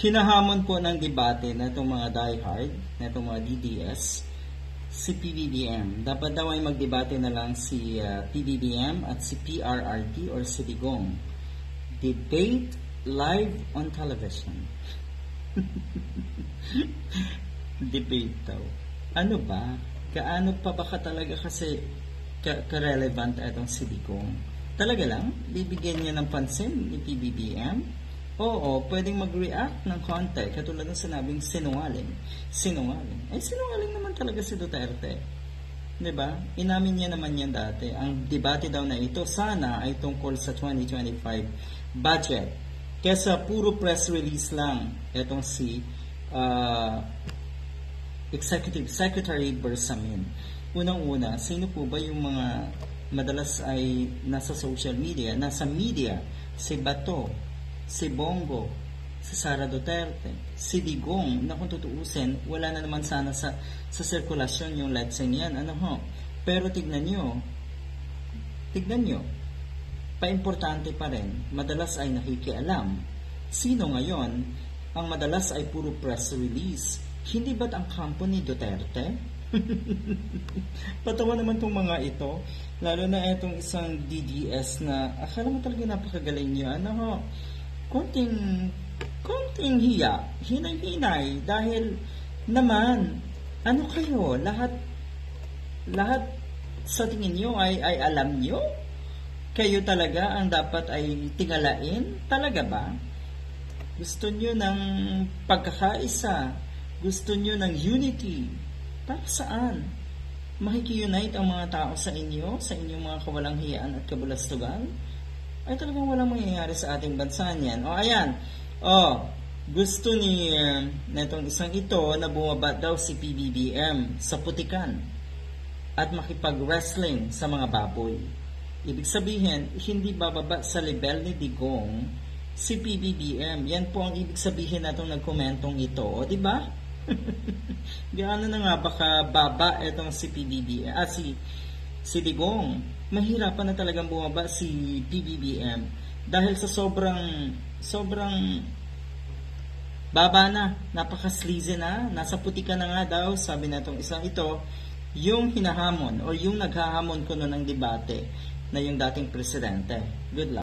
Hinahamon po ng debate na itong mga diehard, na itong mga DDS, si PBBM. Dapat daw ay magdebate na lang si PBBM at si PRRT or si Digong. Debate live on television. Debate daw. Ano ba? Kaano pa baka talaga kasi ka-relevant itong si Digong? Talaga lang? Bibigyan niya ng pansin ni PBBM? Oo, pwedeng mag-react ng konti, katulad ng sinabing sinungaling. Sinungaling. Eh, sinungaling naman talaga si Duterte. Diba? Inamin niya naman yan dati. Ang debate daw na ito, sana ay tungkol sa 2025 budget. Kesa puro press release lang, itong si Executive Secretary Bersamin. Unang-una, sino po ba yung mga madalas ay nasa social media, nasa media? Si Bato, si Bongo, si Sara Duterte, si Digong, na kung tutuusin, wala na naman sana sa sirkulasyon yung letseng yan. Ano ho? Pero tignan nyo, paimportante pa rin, madalas ay nakikialam. Sino ngayon ang madalas ay puro press release? Hindi ba't ang kampo ni Duterte? Patawa naman tong mga ito, lalo na itong isang DDS na akala mo talaga napakagaling niya. Ano ho? konting hiya, hinay-hinay, dahil naman, ano kayo, lahat sa tingin nyo ay alam nyo? Kayo talaga ang dapat ay tingalain? Talaga ba? Gusto nyo ng pagkakaisa? Gusto nyo ng unity? Para saan? Makiki-unite ang mga tao sa inyo, sa inyong mga kawalang hiyaan at kabulastugan? Ay talagang walang mangyayari sa ating bansa niyan. O ayan, gusto ni netong isang ito na bumaba daw si PBBM sa putikan at makipag-wrestling sa mga baboy. Ibig sabihin, hindi bababa sa level ni Digong si PBBM. Yan po ang ibig sabihin natong nagkomentong ito. O diba? Gaano na nga baka baba itong si PBBM, si Digong. Mahirapan na talagang bumaba si PBBM dahil sa sobrang baba na, napaka-sleazy na, nasa putika na nga daw, sabi na itong isang ito, yung hinahamon o yung naghahamon ko noon ng debate na yung dating presidente. Good luck.